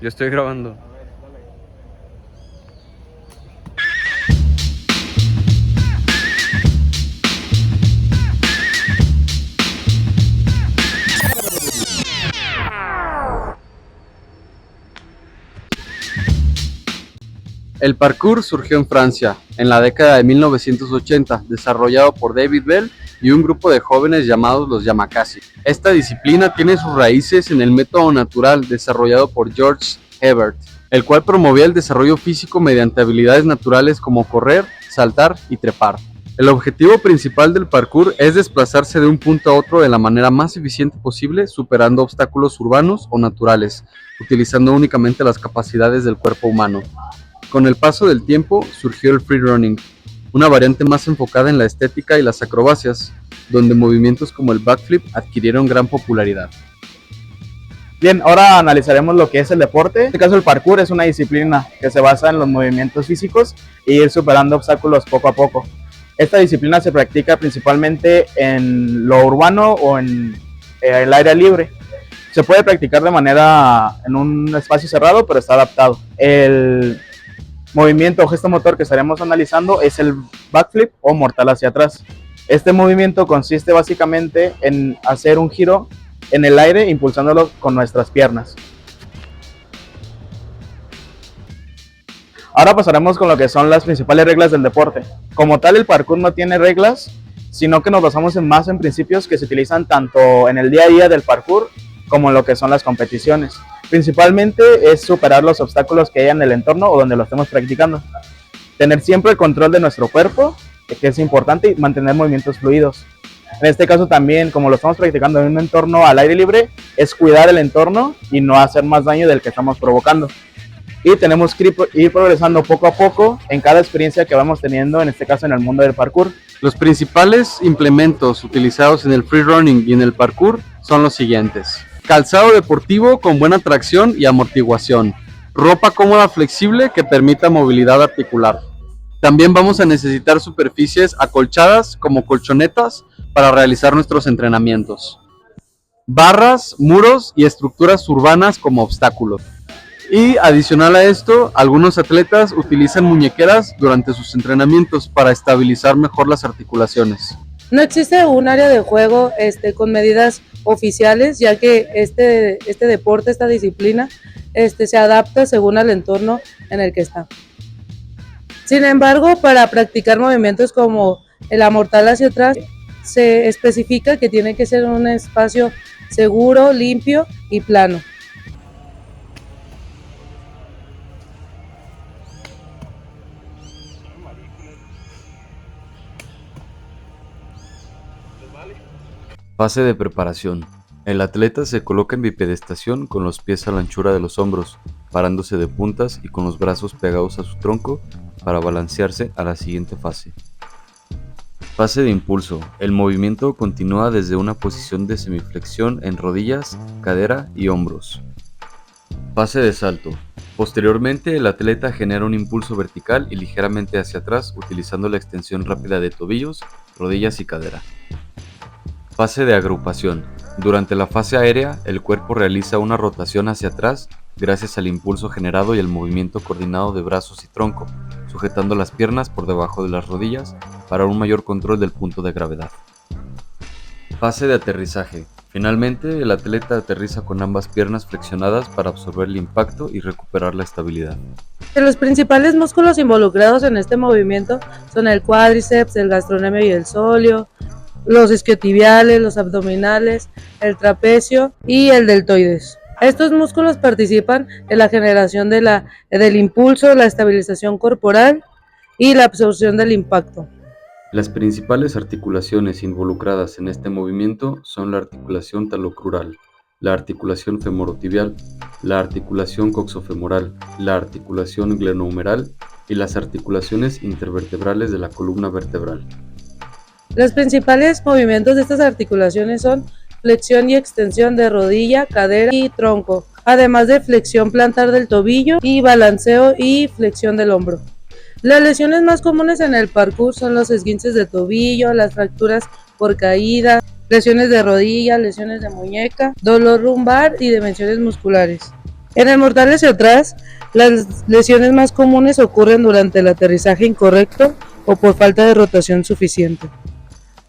Yo estoy grabando. El parkour surgió en Francia, en la década de 1980, desarrollado por David Bell y un grupo de jóvenes llamados los Yamakasi. Esta disciplina tiene sus raíces en el método natural desarrollado por George Hebert, el cual promovía el desarrollo físico mediante habilidades naturales como correr, saltar y trepar. El objetivo principal del parkour es desplazarse de un punto a otro de la manera más eficiente posible, superando obstáculos urbanos o naturales, utilizando únicamente las capacidades del cuerpo humano. Con el paso del tiempo surgió el freerunning, una variante más enfocada en la estética y las acrobacias, donde movimientos como el backflip adquirieron gran popularidad. Bien, ahora analizaremos lo que es el deporte. En este caso el parkour es una disciplina que se basa en los movimientos físicos e ir superando obstáculos poco a poco. Esta disciplina se practica principalmente en lo urbano o en el aire libre. Se puede practicar de manera en un espacio cerrado, pero está adaptado. El movimiento o gesto motor que estaremos analizando es el backflip o mortal hacia atrás. Este movimiento consiste básicamente en hacer un giro en el aire impulsándolo con nuestras piernas. Ahora pasaremos con lo que son las principales reglas del deporte. Como tal, el parkour no tiene reglas, sino que nos basamos más en principios que se utilizan tanto en el día a día del parkour como en lo que son las competiciones. Principalmente es superar los obstáculos que haya en el entorno o donde lo estemos practicando. Tener siempre el control de nuestro cuerpo, que es importante, y mantener movimientos fluidos. En este caso también, como lo estamos practicando en un entorno al aire libre, es cuidar el entorno y no hacer más daño del que estamos provocando. Y tenemos que ir progresando poco a poco en cada experiencia que vamos teniendo, en este caso en el mundo del parkour. Los principales implementos utilizados en el freerunning y en el parkour son los siguientes: calzado deportivo con buena tracción y amortiguación, ropa cómoda flexible que permita movilidad articular. También vamos a necesitar superficies acolchadas como colchonetas para realizar nuestros entrenamientos, barras, muros y estructuras urbanas como obstáculos. Y adicional a esto, algunos atletas utilizan muñequeras durante sus entrenamientos para estabilizar mejor las articulaciones. No existe un área de juego con medidas oficiales, ya que este deporte, esta disciplina, se adapta según al entorno en el que está. Sin embargo, para practicar movimientos como el amortal hacia atrás, se especifica que tiene que ser un espacio seguro, limpio y plano. Fase de preparación. El atleta se coloca en bipedestación con los pies a la anchura de los hombros, parándose de puntas y con los brazos pegados a su tronco para balancearse a la siguiente fase. Fase de impulso. El movimiento continúa desde una posición de semiflexión en rodillas, cadera y hombros. Fase de salto. Posteriormente, el atleta genera un impulso vertical y ligeramente hacia atrás utilizando la extensión rápida de tobillos, rodillas y cadera. Fase de agrupación. Durante la fase aérea, el cuerpo realiza una rotación hacia atrás gracias al impulso generado y el movimiento coordinado de brazos y tronco, sujetando las piernas por debajo de las rodillas para un mayor control del punto de gravedad. Fase de aterrizaje. Finalmente, el atleta aterriza con ambas piernas flexionadas para absorber el impacto y recuperar la estabilidad. Los principales músculos involucrados en este movimiento son el cuádriceps, el gastrocnemio y el sóleo, los isquiotibiales, los abdominales, el trapecio y el deltoides. Estos músculos participan en la generación del impulso, la estabilización corporal y la absorción del impacto. Las principales articulaciones involucradas en este movimiento son la articulación talocrural, la articulación femorotibial, la articulación coxofemoral, la articulación glenohumeral y las articulaciones intervertebrales de la columna vertebral. Los principales movimientos de estas articulaciones son flexión y extensión de rodilla, cadera y tronco, además de flexión plantar del tobillo y balanceo y flexión del hombro. Las lesiones más comunes en el parkour son los esguinces de tobillo, las fracturas por caída, lesiones de rodilla, lesiones de muñeca, dolor lumbar y dimensiones musculares. En el mortal hacia atrás, las lesiones más comunes ocurren durante el aterrizaje incorrecto o por falta de rotación suficiente.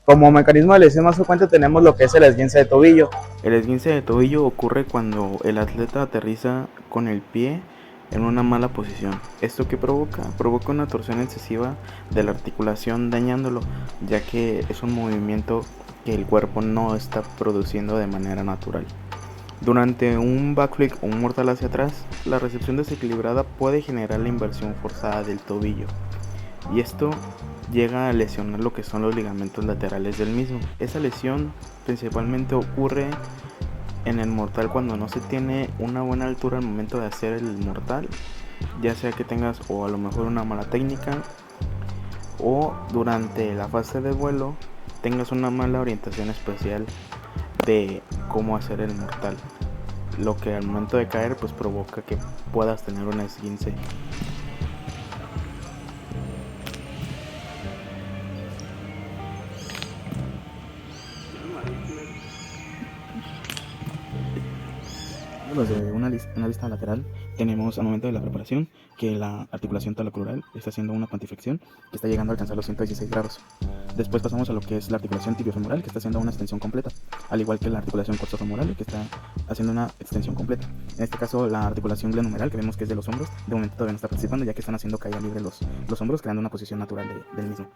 Como mecanismo de lesión más frecuente tenemos lo que es el esguince de tobillo. El esguince de tobillo ocurre cuando el atleta aterriza con el pie en una mala posición. ¿Esto qué provoca? Provoca una torsión excesiva de la articulación dañándolo, ya que es un movimiento que el cuerpo no está produciendo de manera natural. Durante un backflip o un mortal hacia atrás, la recepción desequilibrada puede generar la inversión forzada del tobillo, y esto llega a lesionar lo que son los ligamentos laterales del mismo. Esa lesión principalmente ocurre en el mortal cuando no se tiene una buena altura al momento de hacer el mortal, ya sea que tengas o a lo mejor una mala técnica, o durante la fase de vuelo tengas una mala orientación especial de cómo hacer el mortal, lo que al momento de caer pues provoca que puedas tener un esguince. De una lista lateral tenemos al momento de la preparación que la articulación talocrural está haciendo una cuantiflexión que está llegando a alcanzar los 116 grados. Después pasamos a lo que es la articulación tibiofemoral, que está haciendo una extensión completa, al igual que la articulación coxofemoral, que está haciendo una extensión completa. En este caso la articulación glenohumeral, que vemos que es de los hombros, de momento todavía no está participando, ya que están haciendo caída libre los hombros, creando una posición natural del mismo.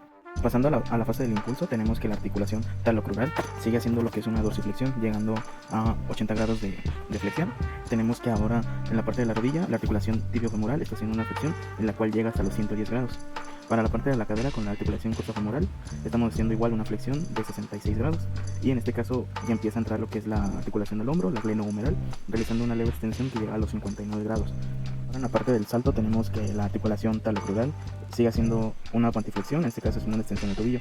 Pasando a la fase del impulso, tenemos que la articulación talocrural sigue haciendo lo que es una dorsiflexión, llegando a 80 grados de flexión. Tenemos que ahora en la parte de la rodilla, la articulación tibiofemoral está haciendo una flexión en la cual llega hasta los 110 grados. Para la parte de la cadera, con la articulación coxofemoral, estamos haciendo igual una flexión de 66 grados. Y en este caso ya empieza a entrar lo que es la articulación del hombro, la glenohumeral, realizando una leve extensión que llega a los 59 grados. En la parte del salto tenemos que la articulación talocrural sigue haciendo una cuantiflexión, en este caso es una extensión del tobillo,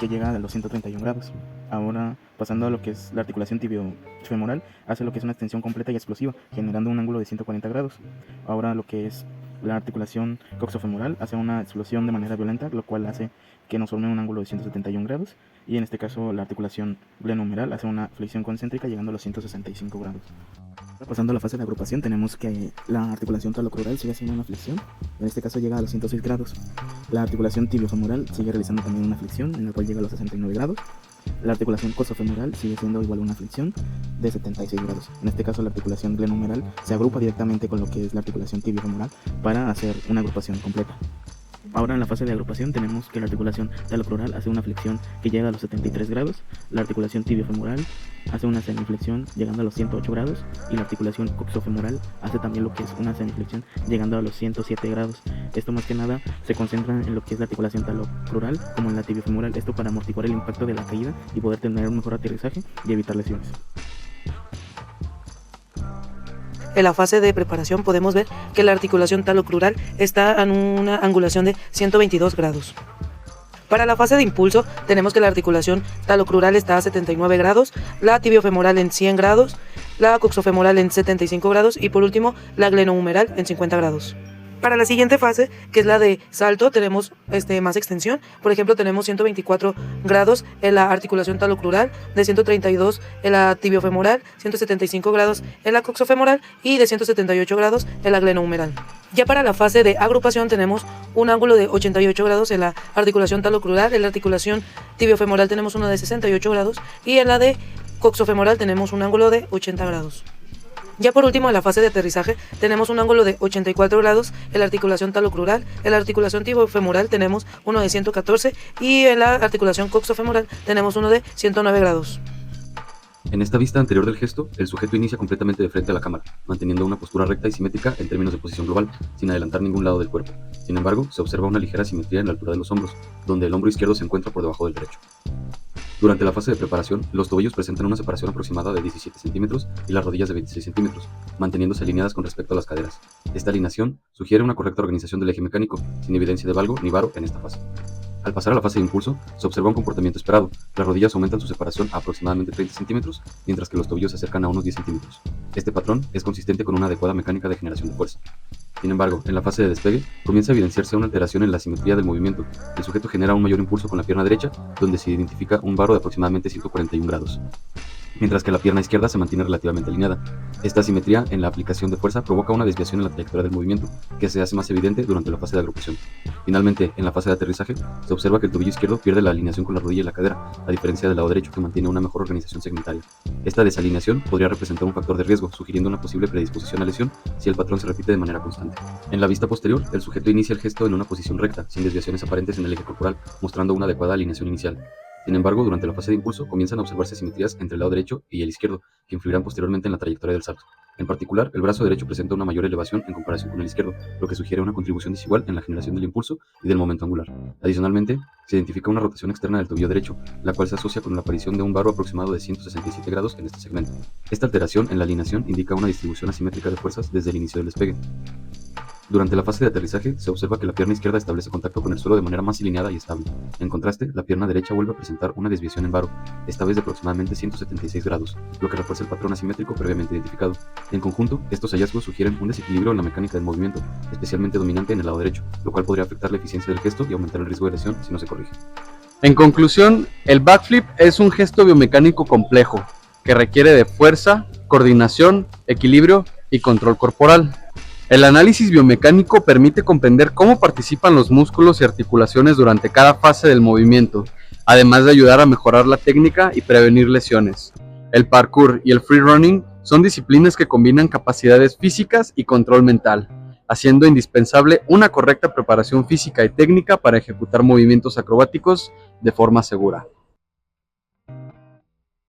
que llega a los 131 grados. Ahora, pasando a lo que es la articulación tibiofemoral, hace lo que es una extensión completa y explosiva, generando un ángulo de 140 grados. Ahora lo que es la articulación coxofemoral hace una explosión de manera violenta, lo cual hace que nos forme un ángulo de 171 grados. Y en este caso la articulación glenohumeral hace una flexión concéntrica llegando a los 165 grados. Pasando a la fase de agrupación, tenemos que la articulación talocrural sigue haciendo una flexión, en este caso llega a los 106 grados. La articulación tibiofemoral sigue realizando también una flexión, en la cual llega a los 69 grados. La articulación coxofemoral sigue siendo igual una flexión de 76 grados. En este caso la articulación glenohumeral se agrupa directamente con lo que es la articulación tibiofemoral para hacer una agrupación completa. Ahora en la fase de agrupación tenemos que la articulación talocrural hace una flexión que llega a los 73 grados, la articulación tibiofemoral hace una semiflexión llegando a los 108 grados y la articulación coxofemoral hace también lo que es una semiflexión llegando a los 107 grados. Esto más que nada se concentra en lo que es la articulación talocrural como en la tibiofemoral, esto para amortiguar el impacto de la caída y poder tener un mejor aterrizaje y evitar lesiones. En la fase de preparación podemos ver que la articulación talocrural está en una angulación de 122 grados. Para la fase de impulso tenemos que la articulación talocrural está a 79 grados, la tibiofemoral en 100 grados, la coxofemoral en 75 grados y por último la glenohumeral en 50 grados. Para la siguiente fase, que es la de salto, tenemos más extensión. Por ejemplo, tenemos 124 grados en la articulación talocrural, de 132 en la tibiofemoral, 175 grados en la coxofemoral y de 178 grados en la glenohumeral. Ya para la fase de agrupación tenemos un ángulo de 88 grados en la articulación talocrural, en la articulación tibiofemoral tenemos uno de 68 grados y en la de coxofemoral tenemos un ángulo de 80 grados. Ya por último, en la fase de aterrizaje tenemos un ángulo de 84 grados en la articulación talocrural, en la articulación tibiofemoral tenemos uno de 114 y en la articulación coxofemoral tenemos uno de 109 grados. En esta vista anterior del gesto, el sujeto inicia completamente de frente a la cámara, manteniendo una postura recta y simétrica en términos de posición global, sin adelantar ningún lado del cuerpo. Sin embargo, se observa una ligera simetría en la altura de los hombros, donde el hombro izquierdo se encuentra por debajo del derecho. Durante la fase de preparación, los tobillos presentan una separación aproximada de 17 centímetros y las rodillas de 26 centímetros, manteniéndose alineadas con respecto a las caderas. Esta alineación sugiere una correcta organización del eje mecánico, sin evidencia de valgo ni varo en esta fase. Al pasar a la fase de impulso, se observa un comportamiento esperado. Las rodillas aumentan su separación a aproximadamente 30 centímetros, mientras que los tobillos se acercan a unos 10 centímetros. Este patrón es consistente con una adecuada mecánica de generación de fuerza. Sin embargo, en la fase de despegue, comienza a evidenciarse una alteración en la simetría del movimiento. El sujeto genera un mayor impulso con la pierna derecha, donde se identifica un varo de aproximadamente 141 grados, mientras que la pierna izquierda se mantiene relativamente alineada. Esta asimetría en la aplicación de fuerza provoca una desviación en la trayectoria del movimiento, que se hace más evidente durante la fase de agrupación. Finalmente, en la fase de aterrizaje, se observa que el tobillo izquierdo pierde la alineación con la rodilla y la cadera, a diferencia del lado derecho, que mantiene una mejor organización segmentaria. Esta desalineación podría representar un factor de riesgo, sugiriendo una posible predisposición a lesión si el patrón se repite de manera constante. En la vista posterior, el sujeto inicia el gesto en una posición recta, sin desviaciones aparentes en el eje corporal, mostrando una adecuada alineación inicial. Sin embargo, durante la fase de impulso comienzan a observarse asimetrías entre el lado derecho y el izquierdo, que influirán posteriormente en la trayectoria del salto. En particular, el brazo derecho presenta una mayor elevación en comparación con el izquierdo, lo que sugiere una contribución desigual en la generación del impulso y del momento angular. Adicionalmente, se identifica una rotación externa del tobillo derecho, la cual se asocia con la aparición de un varo aproximado de 167 grados en este segmento. Esta alteración en la alineación indica una distribución asimétrica de fuerzas desde el inicio del despegue. Durante la fase de aterrizaje, se observa que la pierna izquierda establece contacto con el suelo de manera más alineada y estable. En contraste, la pierna derecha vuelve a presentar una desviación en varo, esta vez de aproximadamente 176 grados, lo que refuerza el patrón asimétrico previamente identificado. En conjunto, estos hallazgos sugieren un desequilibrio en la mecánica del movimiento, especialmente dominante en el lado derecho, lo cual podría afectar la eficiencia del gesto y aumentar el riesgo de lesión si no se corrige. En conclusión, el backflip es un gesto biomecánico complejo que requiere de fuerza, coordinación, equilibrio y control corporal. El análisis biomecánico permite comprender cómo participan los músculos y articulaciones durante cada fase del movimiento, además de ayudar a mejorar la técnica y prevenir lesiones. El parkour y el freerunning son disciplinas que combinan capacidades físicas y control mental, haciendo indispensable una correcta preparación física y técnica para ejecutar movimientos acrobáticos de forma segura.